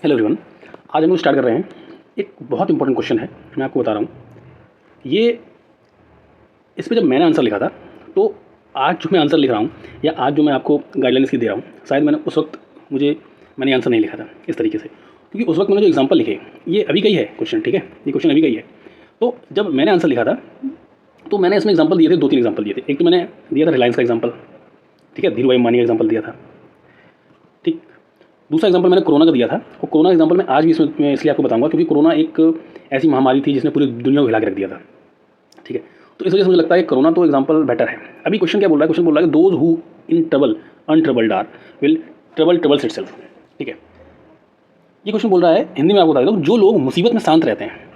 Hello everyone. आज हम लोग स्टार्ट कर रहे हैं। एक बहुत इंपॉर्टेंट क्वेश्चन है, मैं आपको बता रहा हूँ। ये इस पे जब मैंने आंसर लिखा था, तो आज जो मैं आंसर लिख रहा हूँ या आज जो मैं आपको गाइडलाइंस की दे रहा हूँ, शायद मैंने उस वक्त मैंने आंसर नहीं लिखा था इस तरीके से, क्योंकि उस वक्त मैंने जो एग्जाम्पल लिखे, ये अभी का ही है क्वेश्चन, ठीक है, ये क्वेश्चन अभी का ही है। तो जब मैंने आंसर लिखा था तो मैंने इसमें एग्जाम्पल दिए थे, 2-3 एग्जाम्पल दिए थे। एक तो मैंने दिया था रिलायंस का एग्जाम्पल, ठीक है, धीरू भाई अंबानी का एग्जाम्पल दिया था, ठीक। दूसरा एग्जाम्पल मैंने कोरोना का दिया था, और कोरोना एग्जाम्पल मैं आज भी इसमें मैं इसलिए आपको बताऊंगा क्योंकि कोरोना एक ऐसी महामारी थी जिसने पूरी दुनिया को हिला के रख दिया था, ठीक है। तो इस वजह से मुझे लगता है कि कोरोना तो एग्जाम्पल बेटर है। अभी क्वेश्चन क्या बोल रहा है? क्वेश्चन बोल रहा है those who in trouble untroubled are will troubles itself, ठीक है। ये क्वेश्चन बोल रहा है, हिंदी में आपको बता देता हूँ, जो लोग मुसीबत में शांत रहते हैं,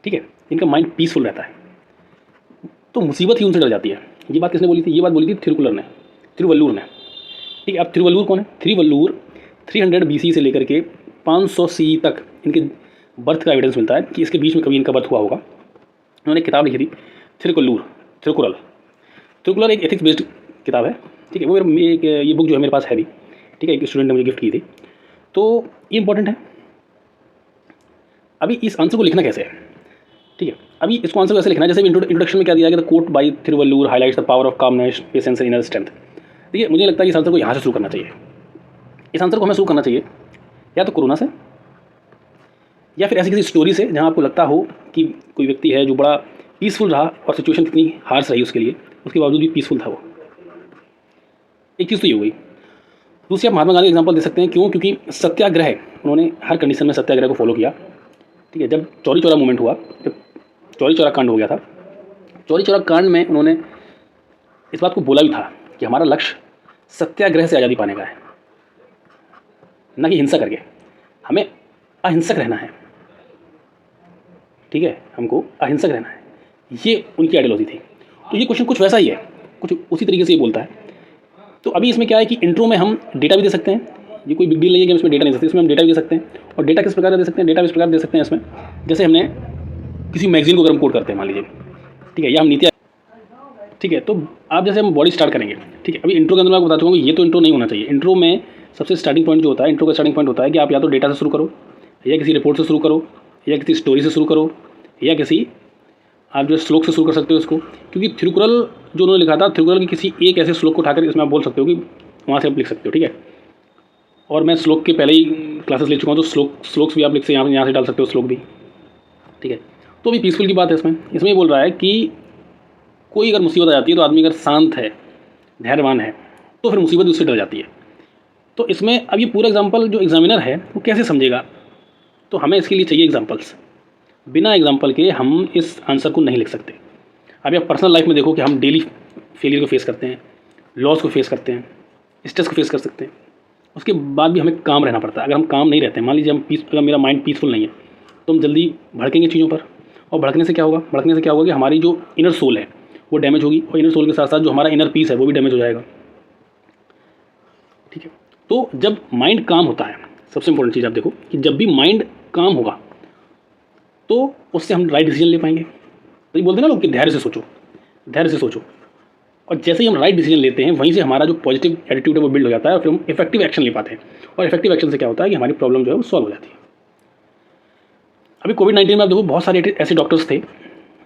ठीक है, इनका माइंड पीसफुल रहता है, तो मुसीबत ही उनसे डर जाती है। ये बात किसने बोली थी? ये बात बोली थी थिरुवल्लुर ने, ठीक है। अब थिरुवल्लुर कौन है? थिरुवल्लुर 300 BC से लेकर के 500 CE तक इनके बर्थ का एविडेंस मिलता है कि इसके बीच में कभी इनका बर्थ हुआ होगा। उन्होंने किताब लिखी थी थिरुकुरल एक एथिक्स बेस्ड किताब है, ठीक है। वो ये बुक जो है मेरे पास है भी, ठीक है, एक स्टूडेंट ने मुझे गिफ्ट की थी। तो ये इंपॉर्टेंट है। अभी इस आंसर को लिखना कैसे है, ठीक है। अभी इसको आंसर कैसे लिखना है? जैसे इंट्रोडक्शन में क्या दिया गया था, quote by Thiruvallur highlights the power of calmness, patience and inner strength. देखिए, मुझे लगता है कि इस आंसर को यहाँ से शुरू करना चाहिए। इस आंसर को हमें शुरू करना चाहिए या तो कोरोना से, या फिर ऐसी किसी स्टोरी से जहाँ आपको लगता हो कि कोई व्यक्ति है जो बड़ा पीसफुल रहा और सिचुएशन कितनी हार्श रही उसके लिए, उसके बावजूद भी पीसफुल था वो। एक चीज़ तो ये हो गई। दूसरी, आप महात्मा गांधी एग्जाम्पल दे सकते हैं। क्यों? क्योंकि सत्याग्रह उन्होंने हर कंडीशन में सत्याग्रह को फॉलो किया, ठीक है। जब चौरी चौरा मूवमेंट हुआ, जब चौरी चौरा कांड हो गया था, चौरी चौरा कांड में उन्होंने इस बात को बोला भी था कि हमारा लक्ष्य सत्याग्रह से आज़ादी पाने का है, न कि हिंसा करके। हमें अहिंसक रहना है, ठीक है, हमको अहिंसक रहना है। ये उनकी आइडियोलॉजी थी। तो ये क्वेश्चन कुछ वैसा ही है, कुछ उसी तरीके से ये बोलता है। तो अभी इसमें क्या है कि इंट्रो में हम डेटा भी दे सकते हैं, ये कोई बिग डील नहीं है कि हम इसमें डेटा नहीं दे सकते, इसमें हम डेटा भी दे सकते हैं। और डेटा किस प्रकार दे सकते हैं? डेटा इस प्रकार दे सकते हैं इसमें, जैसे हमने किसी मैगजीन को अगर हम कोट करते हैं मान लीजिए, ठीक है, या हम नीति, ठीक है। तो आप जैसे हम बॉडी स्टार्ट करेंगे, ठीक है। अभी इंट्रो के अंदर मैं आपको बता चुका हूँ, ये तो इंट्रो नहीं होना चाहिए। इंट्रो में सबसे स्टार्टिंग पॉइंट जो होता है, इंट्रो का स्टार्टिंग पॉइंट होता है कि आप या तो डेटा से शुरू करो, या किसी रिपोर्ट से शुरू करो, या किसी स्टोरी से शुरू करो, या किसी आप जो श्लोक से शुरू कर सकते हो इसको। क्योंकि थिरुकुरल जो उन्होंने लिखा था, थिरुकुरल के किसी एक ऐसे श्लोक को उठाकर इसमें आप बोल सकते हो कि वहाँ से आप लिख सकते हो, ठीक है। और मैं श्लोक के पहले ही क्लासेस ले चुका हूँ, तो श्लोक्स भी आप लिख सकते हैं, यहाँ से डाल सकते हो श्लोक भी, ठीक है। तो अभी पीसफुल की बात है इसमें ये बोल रहा है कि कोई अगर मुसीबत आ जाती है तो आदमी अगर शांत है, धैर्यवान है, तो फिर मुसीबत उससे डर जाती है। तो इसमें अब ये पूरा एग्जाम्पल जो एग्जामिनर है वो कैसे समझेगा, तो हमें इसके लिए चाहिए एग्जाम्पल्स। बिना एग्जाम्पल के हम इस आंसर को नहीं लिख सकते। अभी आप पर्सनल लाइफ में देखो कि हम डेली फेलियर को फेस करते हैं, लॉस को फेस करते हैं, स्ट्रेस को फेस कर सकते हैं, उसके बाद भी हमें काम रहना पड़ता है। अगर हम काम नहीं रहते हैं, मान लीजिए अगर मेरा माइंड पीसफुल नहीं है, तो हम जल्दी भड़केंगे चीज़ों पर, और भड़कने से क्या होगा कि हमारी जो इनर सोल है वो डैमेज होगी, और इनर सोल के साथ साथ जो हमारा इनर पीस है वो भी डैमेज हो जाएगा, ठीक है। तो जब माइंड काम होता है, सबसे इंपॉर्टेंट चीज़ आप देखो कि जब भी माइंड काम होगा तो उससे हम राइट डिसीजन ले पाएंगे। तो ये बोलते हैं ना लोग कि धैर्य से सोचो। और जैसे ही हम राइट डिसीजन लेते हैं, वहीं से हमारा जो पॉजिटिव एटीट्यूड है वो बिल्ड हो जाता है, और फिर हम इफेक्टिव एक्शन ले पाते हैं। और इफेक्टिव एक्शन से क्या होता है कि हमारी प्रॉब्लम जो है वो सॉल्व हो जाती है। अभी कोविड-19 में आप देखो, बहुत सारे ऐसे डॉक्टर्स थे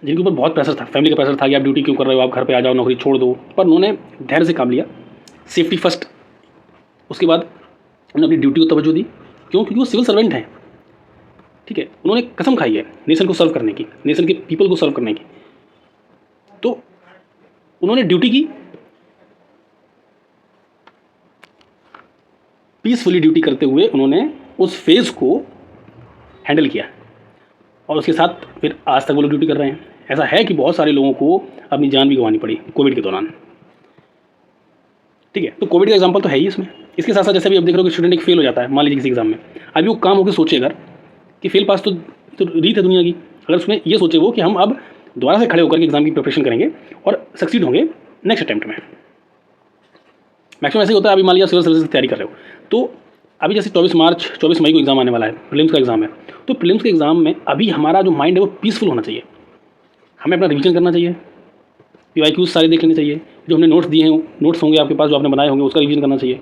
जिनके ऊपर बहुत प्रेशर था, फैमिली का प्रेशर था कि आप ड्यूटी क्यों कर रहे हो, आप घर पे आ जाओ, नौकरी छोड़ दो। पर उन्होंने धैर्य से काम लिया, सेफ्टी फर्स्ट। उसके बाद उन्होंने अपनी ड्यूटी को तवज्जो दी। क्यों? क्योंकि वो सिविल सर्वेंट हैं, ठीक है। उन्होंने कसम खाई है नेशन को सर्व करने की, नेशन के पीपल को सर्व करने की। तो उन्होंने ड्यूटी की, पीसफुली ड्यूटी करते हुए उन्होंने उस फेज़ को हैंडल किया, और उसके साथ फिर आज तक वो लोग ड्यूटी कर रहे हैं। ऐसा है कि बहुत सारे लोगों को अपनी जान भी गंवानी पड़ी कोविड के दौरान, ठीक है। तो कोविड का एग्जांपल तो है ही इसमें। इसके साथ साथ जैसे भी आप देख रहे हो कि स्टूडेंट एक फेल हो जाता है, मान लीजिए किसी एग्जाम में, अभी वो काम होकर सोचे अगर कि फेल पास तो रीत है दुनिया की, अगर उसमें ये सोचे वो कि हम अब दोबारा से खड़े होकर के एग्जाम की प्रिपरेशन करेंगे और सक्सीड होंगे नेक्स्ट अटैम्प्ट में। मैक्सिमम ऐसे ही होता है। अभी मान लीजिए सिविल सर्विस की तैयारी कर रहे हो, तो अभी जैसे 24 मई को एग्जाम आने वाला है, प्रीलिम्स का एग्जाम है। तो प्रीलिम्स के एग्जाम में अभी हमारा जो माइंड है वो पीसफुल होना चाहिए। हमें अपना रिवीजन करना चाहिए, PYQs सारे देख लेने चाहिए, जो हमने नोट्स दिए हैं, नोट्स होंगे आपके पास जो आपने बनाए होंगे, उसका रिवीजन करना चाहिए।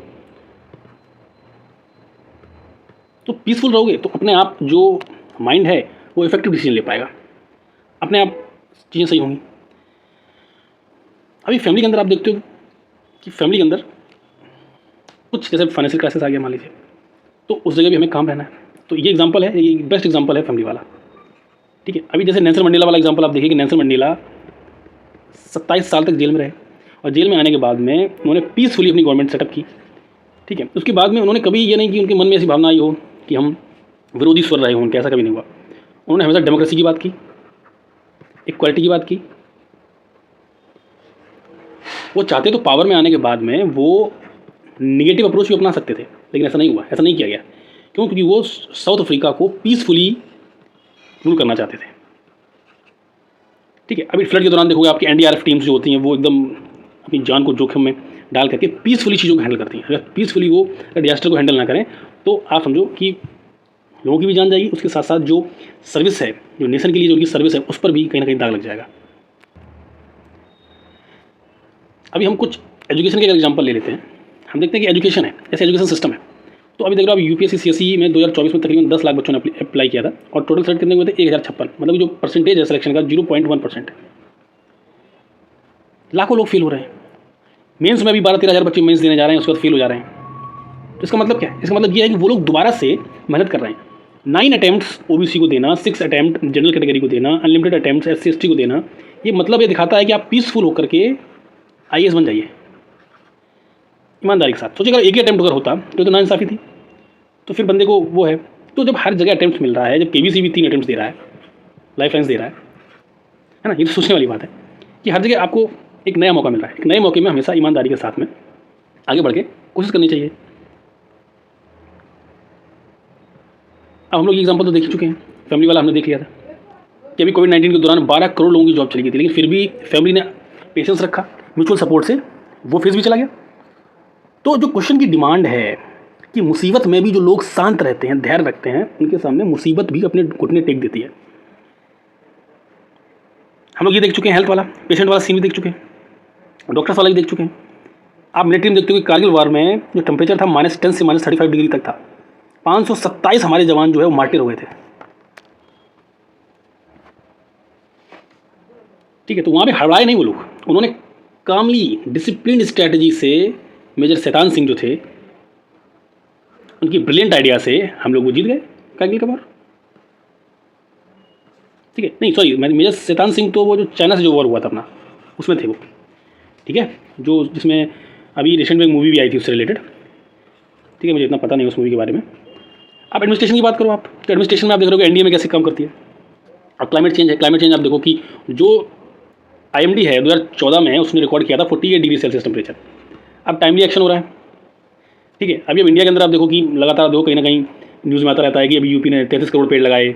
तो पीसफुल रहोगे तो अपने आप जो माइंड है वो इफेक्टिव डिसीजन ले पाएगा, अपने आप चीज़ें सही होंगी। अभी फैमिली के अंदर आप देखते हो कि फैमिली के अंदर कुछ जैसे फाइनेंशियल क्राइसिस आ गया मान लीजिए, तो उस जगह भी हमें काम रहना है। तो ये एग्जांपल है, ये बेस्ट एग्जांपल है फैमिली वाला। ठीक है, अभी जैसे नेल्सन मंडेला वाला एग्जांपल आप देखिए कि नेल्सन मंडेला 27 साल तक जेल में रहे और जेल में आने के बाद में उन्होंने पीसफुली अपनी गवर्नमेंट सेटअप की। ठीक है, उसके बाद में उन्होंने कभी ये नहीं कि उनके मन में ऐसी भावना आई हो कि हम विरोधी स्वर रहे हों, उनके ऐसा कभी नहीं हुआ। उन्होंने हमेशा डेमोक्रेसी की बात की, इक्वालिटी की बात की। वो चाहते तो पावर में आने के बाद में वो निगेटिव अप्रोच भी अपना सकते थे, लेकिन ऐसा नहीं हुआ, ऐसा नहीं किया गया। क्यों? क्योंकि वो साउथ अफ्रीका को पीसफुली रूल करना चाहते थे। ठीक है, अभी फ्लड के दौरान देखोगे आपकी एनडीआरएफ टीम्स जो होती हैं वो एकदम अपनी जान को जोखिम में डाल करके पीसफुली चीज़ों को हैंडल करती हैं। अगर पीसफुली वो डिजास्टर को हैंडल ना करें तो आप समझो कि लोगों की भी जान जाएगी, उसके साथ साथ जो सर्विस है, जो नेशन के लिए जो उनकी सर्विस है, उस पर भी कहीं ना कहीं दाग लग जाएगा। अभी हम कुछ एजुकेशन के एग्जाम्पल ले लेते हैं। हम देखते हैं कि एजुकेशन है, जैसे एजुकेशन सिस्टम है, तो अभी देख रहे हो आप यूपीएससी सीएसई में 2024 में तकरीबन 10 लाख बच्चों ने अप्लाई किया था और टोटल सेलेक्ट कितने हुए थे? 1056। मतलब जो परसेंटेज है सिलेक्शन का 0.1%। लाखों लोग फेल हो रहे हैं। मेंस में भी 12-13 हज़ार बच्चे मेंस देने जा रहे हैं, उसके बाद फेल हो जा रहे हैं। तो इसका मतलब क्या है? इसका मतलब ये है कि वो लोग दोबारा से मेहनत कर रहे हैं। 9 अटैम्प्ट्स ओबीसी को देना, 6 अटैम्प्ट जनरल कैटेगरी को देना, अनलिमिटेड अटैम्प्ट्स एससी एसटी को देना, ये मतलब ये दिखाता है कि आप पीसफुल होकर के आईएएस बन जाइए ईमानदारी के साथ। सोचिए अगर एक ही अटैम्प्ट अगर होता तो नाइंसाफ़ी थी, तो फिर बंदे को वो है। तो जब हर जगह अटैम्प्ट मिल रहा है, जब केबीसी भी 3 अटैम्प्ट दे रहा है, लाइफ लाइन्स दे रहा है ना, ये तो सोचने वाली बात है कि हर जगह आपको एक नया मौका मिल रहा है। एक नए मौके में हमेशा ईमानदारी के साथ में आगे बढ़ के कोशिश करनी चाहिए। अब हम लोग ये एग्जाम्पल तो देख चुके हैं, फैमिली वाला हमने देख लिया था कि अभी कोविड-19 के दौरान 12 करोड़ लोगों की जॉब चली गई थी, लेकिन फिर भी फैमिली ने पेशेंस रखा, म्यूचुअल सपोर्ट से वो फेज़ भी चला गया। तो जो क्वेश्चन की डिमांड है कि मुसीबत में भी जो लोग शांत रहते हैं, धैर्य रखते हैं, उनके सामने मुसीबत भी अपने घुटने टेक देती है। हम लोग ये देख चुके हैं, हेल्थ वाला पेशेंट वाला सीन भी देख चुके हैं, डॉक्टर्स वाला भी देख चुके हैं। आप मिलिट्री में देखते हो कि कारगिल वार में जो टेम्परेचर था -10 से -35 डिग्री तक था, 527 हमारे जवान जो है वो मार्टिर हो गए थे। ठीक है, तो वहाँ पे हड़बड़ाए नहीं वो लोग, उन्होंने कामली डिसिप्लिन स्ट्रैटेजी से मेजर शैतान सिंह जो थे, उनकी ब्रिलियंट आइडिया से हम लोग वो जीत गए कारगिल का वार। ठीक है, नहीं सॉरी, मेजर शैतान सिंह तो वो जो चाइना से जो वॉर हुआ था अपना, उसमें थे वो। ठीक है, जो जिसमें अभी रिसेंट में एक मूवी भी आई थी उससे रिलेटेड। ठीक है, मुझे इतना पता नहीं उस मूवी के बारे में। आप एडमिनिस्ट्रेशन की बात करो, आप तो एडमिनिस्ट्रेशन में आप देख रहे हो कि एनडीए में कैसे काम करती है। अब क्लाइमेट चेंज है, क्लाइमेट चेंज आप देखो कि जो आईएमडी है 2014 में उसने रिकॉर्ड किया था 48 डिग्री सेल्सियस टेम्परेचर। अब टाइमली एक्शन हो रहा है। ठीक है, अभी अब इंडिया के अंदर आप देखो कि लगातार देखो कहीं ना कहीं न्यूज़ में आता रहता है कि अभी यूपी ने 33 करोड़ पेड़ लगाए।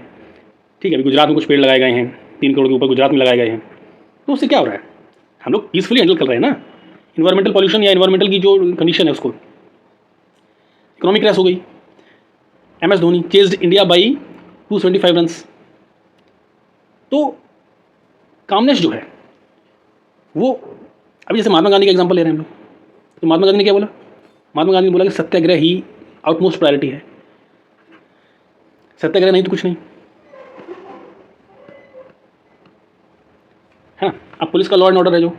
ठीक है, अभी गुजरात में कुछ पेड़ लगाए गए हैं, 3 करोड़ के ऊपर गुजरात में लगाए गए हैं। तो उससे क्या हो रहा है? हम लोग पीसफुली हैंडल कर रहे हैं ना इन्वायरमेंटल पॉल्यूशन या इन्वायरमेंटल की जो कंडीशन है उसको। इकोनॉमिक क्रैश हो गई, MS Dhoni chased India by 275 runs. तो कामनेस जो है वो, अभी जैसे महात्मा गांधी का एग्जांपल ले रहे हैं हम लोग, तो महात्मा गांधी ने क्या बोला? महात्मा गांधी ने बोला कि सत्याग्रह ही आउटमोस्ट प्रायोरिटी है, सत्याग्रह नहीं तो कुछ नहीं है ना। अब पुलिस का लॉ एंड ऑर्डर है जो,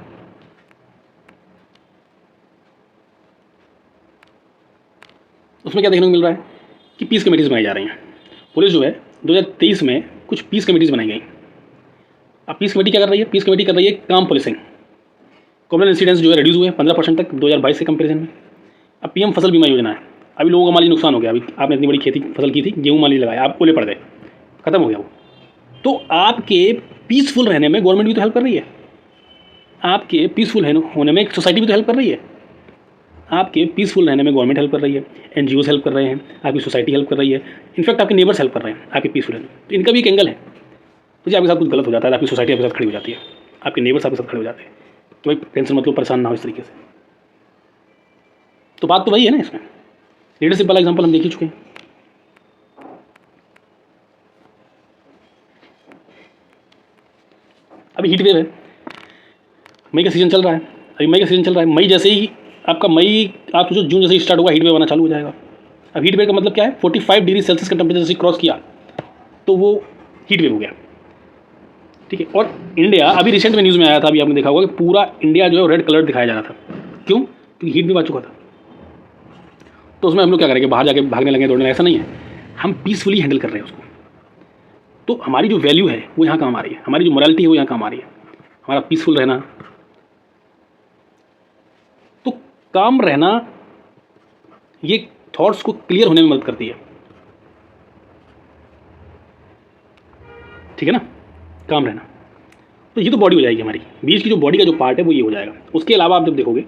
उसमें क्या देखने को मिल रहा है कि पीस कमेटीज़ बनाई जा रही हैं। पुलिस जो है 2023 में कुछ पीस कमेटीज़ बनाई गई। अब पीस कमेटी क्या कर रही है? पीस कमेटी कर रही है काम पुलिसिंग। कॉमन इंसिडेंट्स जो है रिड्यूस हुए 15% तक 2022 के कंपेरिजन में। अब पीएम फसल बीमा योजना है, अभी लोगों का मान लीजिए नुकसान हो गया, अभी आपने इतनी बड़ी खेती फसल की थी, गेहूँ मान लीजिए लगाया, आप ओले पड़ गए, खत्म हो गया वो, तो आपके पीसफुल रहने में गवर्नमेंट भी तो हेल्प कर रही है, आपके पीसफुल होने में सोसाइटी भी तो हेल्प कर रही है। आपके पीसफुल रहने में गवर्नमेंट हेल्प कर रही है, एनजीओज हेल्प कर रहे हैं, आपकी सोसाइटी हेल्प कर रही है, इनफैक्ट आपके नेबर्स हेल्प कर रहे हैं आपके पीसफुल रहने में। तो इनका भी एक एंगल है। तो जब आपके साथ कुछ गलत हो जाता है, आपकी सोसाइटी आपके साथ खड़ी हो जाती है, आपके नेबर्स आपके साथ खड़े हो जाते हैं कि भाई टेंशन मतलब परेशान ना हो इस तरीके से। तो बात तो वही है ना, इसमें लीडरशिप वाला एग्जाम्पल हम देख ही चुके हैं। अभी हीट वेव है, मई का सीज़न चल रहा है, अभी मई का सीज़न चल रहा है। मई जैसे ही आपका मई, आप सोचो जून जैसे ही स्टार्ट होगा हीट वेव आना चालू हो जाएगा। अब हीट वेव का मतलब क्या है, 45 डिग्री सेल्सियस का टेम्परेचर जैसे क्रॉस किया तो वो हीट वेव हो गया, ठीक है। और इंडिया, अभी रिसेंट में न्यूज़ में आया था, अभी आपने देखा होगा कि पूरा इंडिया जो है रेड कलर दिखाया जा रहा था, क्यों, क्योंकि हीट वेव आ चुका था। तो उसमें हम लोग क्या करेंगे, बाहर जाके भागने लगे, दौड़ने लगे, ऐसा नहीं है, हम पीसफुली हैंडल कर रहे हैं उसको। तो हमारी जो वैल्यू है वो यहाँ काम आ रही है, हमारी जो मोरालिटी है वो यहाँ काम आ रही है, हमारा पीसफुल रहना। तो काम रहना ये थॉट्स को क्लियर होने में मदद करती है, ठीक है ना, काम रहना। तो ये तो बॉडी हो जाएगी हमारी, बीच की जो बॉडी का जो पार्ट है वो ये हो जाएगा। उसके अलावा आप जब देखोगे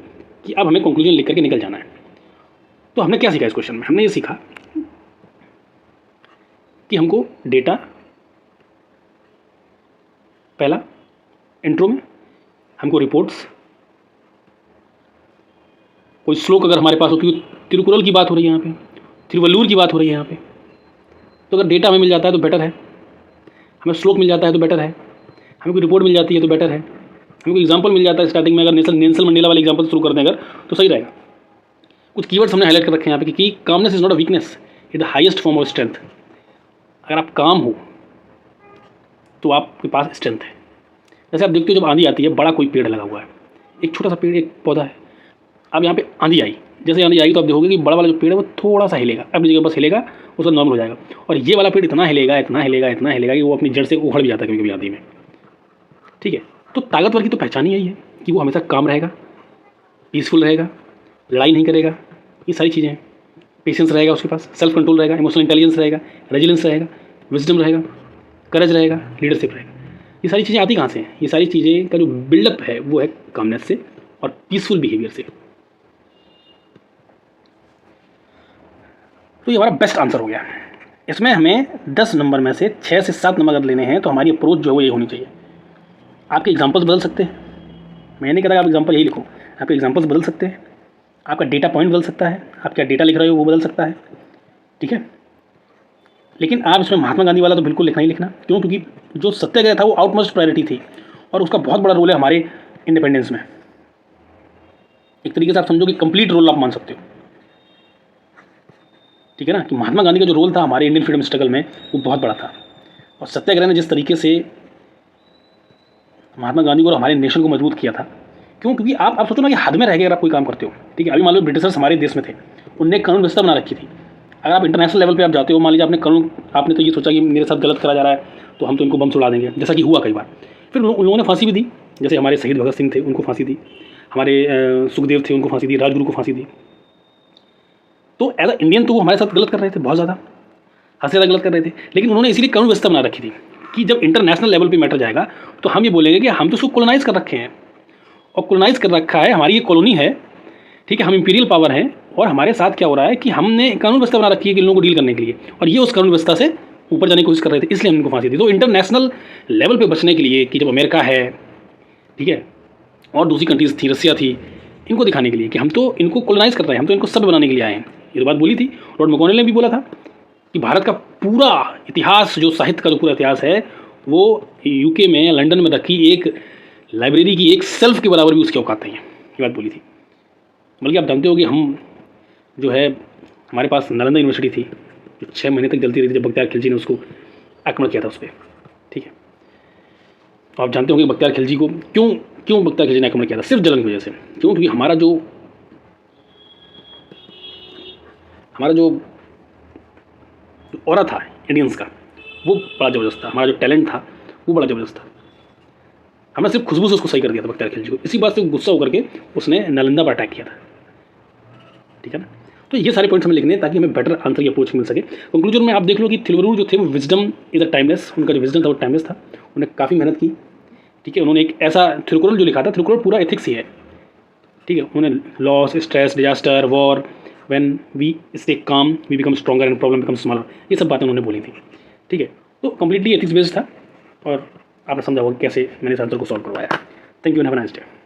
कि अब हमें कंक्लूजन लिख करके निकल जाना है, तो हमने क्या सीखा इस क्वेश्चन में, हमने ये सीखा कि हमको डेटा, पहला इंट्रो में हमको रिपोर्ट्स, कोई श्लोक अगर हमारे पास हो, क्योंकि तिरुकुरल की बात हो रही है यहाँ पे, तिरुवल्लुवर की बात हो रही है यहाँ पे, तो अगर डेटा हमें मिल जाता है तो बेटर है, हमें श्लोक मिल जाता है तो बेटर है, हमें कोई रिपोर्ट मिल जाती है तो बेटर है, हमें कोई एग्जाम्पल मिल जाता है स्टार्टिंग में, अगर नेल्सन मंडेला वाले एग्जाम्पल शुरू कर दें अगर, तो सही रहेगा। कुछ कीवर्ड्स हमने हाईलाइट कर रखे हैं यहाँ पे कि calmness is not a weakness, it the highest form of strength. अगर आप काम हो तो आपके पास स्ट्रेंथ है। जैसे आप देखते हो जब आंधी आती है, बड़ा कोई पेड़ लगा हुआ है, एक छोटा सा पेड़, एक पौधा है, अब यहाँ पे आंधी आई, जैसे आंधी आई तो आप देखोगे कि बड़ा वाला जो पेड़ है वो थोड़ा सा हिलेगा, अपनी जगह बस हिलेगा, उसका नॉर्मल हो जाएगा। और ये वाला पेड़ इतना हिलेगा, इतना हिलेगा, इतना हिलेगा कि वो अपनी जड़ से उखड़ भी जाता है कभी कभी आंधी में, ठीक है। तो ताकतवर की तो पहचान ही यही है कि वो हमेशा काम रहेगा, पीसफुल रहेगा, लड़ाई नहीं करेगा, ये सारी चीज़ें हैं। पेशेंस रहेगा उसके पास, सेल्फ कंट्रोल रहेगा, इमोशनल इंटेलिजेंस रहेगा, रेजिलेंस रहेगा, विजडम रहेगा, करेज रहेगा, लीडरशिप रहेगा। ये सारी चीज़ें आती कहाँ से हैं, ये सारी चीज़ें का जो बिल्डअप है वो है कामनेस से और पीसफुल बिहेवियर से। तो ये हमारा बेस्ट आंसर हो गया। इसमें हमें 10 नंबर में से 6 से 7 नंबर अगर लेने हैं तो हमारी अप्रोच जो है वो ये होनी चाहिए। आपके एग्जांपल्स बदल सकते हैं, मैं नहीं कहता आप एग्जांपल यही लिखो, आपके एग्जांपल्स बदल सकते हैं, आपका डेटा पॉइंट बदल सकता है, आप क्या डेटा लिख रहे हो वो बदल सकता है, ठीक है। लेकिन आप इसमें महात्मा गांधी वाला तो बिल्कुल लिखना ही लिखना, क्यों, क्योंकि जो सत्याग्रह था वो आउटमोस्ट प्रायोरिटी थी और उसका बहुत बड़ा रोल है हमारे इंडिपेंडेंस में। एक तरीके से आप समझो कि कंप्लीट रोल आप मान सकते हो, ठीक है ना, कि महात्मा गांधी का जो रोल था हमारे इंडियन फ्रीडम स्ट्रगल में वो बहुत बड़ा था। और सत्याग्रह ने जिस तरीके से महात्मा गांधी को और हमारे नेशन को मजबूत किया था, क्यों, क्योंकि आप सोचो ना कि हद में रह गए अगर आप कोई काम करते हो, ठीक है। अभी मान लो ब्रिटिशर्स हमारे देश में थे, उनने कानून व्यवस्था बना रखी थी। अगर आप इंटरनेशनल लेवल पे आप जाते हो, मान लीजिए आपने कानून, आपने तो ये सोचा कि मेरे साथ गलत करा जा रहा है तो हम तो इनको बम उड़ा देंगे, जैसा कि हुआ कई बार। फिर उन लोगों ने फांसी भी दी, जैसे हमारे शहीद भगत सिंह थे उनको फांसी दी, हमारे सुखदेव थे उनको फांसी दी, राजगुरु को फांसी दी। तो एज अ इंडियन तो वो हमारे साथ गलत कर रहे थे, बहुत ज़्यादा, हद से ज़्यादा गलत कर रहे थे, लेकिन उन्होंने इसीलिए कानून व्यवस्था बना रखी थी कि जब इंटरनेशनल लेवल पे मैटर जाएगा तो हम ये बोलेंगे कि हम तो उसको कॉलोनाइज कर रखे हैं, और कॉलोनाइज कर रखा है, हमारी ये कॉलोनी है, ठीक है, हम इंपीरियल पावर हैं, और हमारे साथ क्या हो रहा है कि हमने कानून व्यवस्था बना रखी है कि इन लोगों को डील करने के लिए, और ये उस कानून व्यवस्था से ऊपर जाने की कोशिश कर रहे थे, इसलिए हम इनको फांसी दी। तो इंटरनेशनल लेवल पे बचने के लिए कि जब अमेरिका है, ठीक है, और दूसरी कंट्रीज थी, रसिया थी, इनको दिखाने के लिए कि हम तो इनको कॉलोनाइज कर रहे हैं, हम तो इनको सभ्य बनाने के लिए आए हैं, ये तो बात बोली थी। लॉर्ड मैकॉनेल ने भी बोला था कि भारत का पूरा इतिहास, जो साहित्य का जो पूरा इतिहास है, वो यूके में, लंदन में रखी एक लाइब्रेरी की एक सेल्फ के बराबर भी उसकी औकात नहीं है, ये बात बोली थी। बल्कि आप जानते हो कि हम जो है, हमारे पास नालंदा यूनिवर्सिटी थी जो 6 महीने तक जलती रही थी, जब बख्तियार खिलजी ने उसको आक्रमण किया था उस पर, ठीक है। तो आप जानते होंगे बख्तियार खिलजी को क्यों बख्तियार खिलजी ने आक्रमण किया था, सिर्फ जलन की वजह से, क्यों, क्योंकि हमारा जो ऑरा था इंडियंस का वो बड़ा ज़बरदस्त था, हमारा जो टैलेंट था वो बड़ा ज़बरदस्त था। हमने सिर्फ खुशबू से उसको सही कर दिया था बख्तियार खिलजी को, इसी बात से गुस्सा होकर के उसने नालंदा पर अटैक किया था, ठीक है ना। तो ये सारे पॉइंट्स हमें लिखने हैं ताकि हमें बेटर आंसर की अप्रोच मिल सके। कंक्लूजन में आप देख लो कि थिरुवल्लुवर जो थे वो विजडम इज अ टाइमलेस, उनका जो विजडम था वो टाइमलेस था, उन्होंने काफ़ी मेहनत की, ठीक है। उन्होंने एक ऐसा थिरुकुरल जो लिखा था, थिरुकुरल पूरा एथिक्स ही है, ठीक है। उन्होंने loss, stress, disaster, war, when we stay calm we become stronger and problem become smaller, ये सब बातें उन्होंने बोली थी, ठीक है। तो कंप्लीटली एथिक्स बेस्ड था और आपने समझा होगा कैसे मैंने इस आंसर को सॉल्व करवाया। Thank you and have a nice day.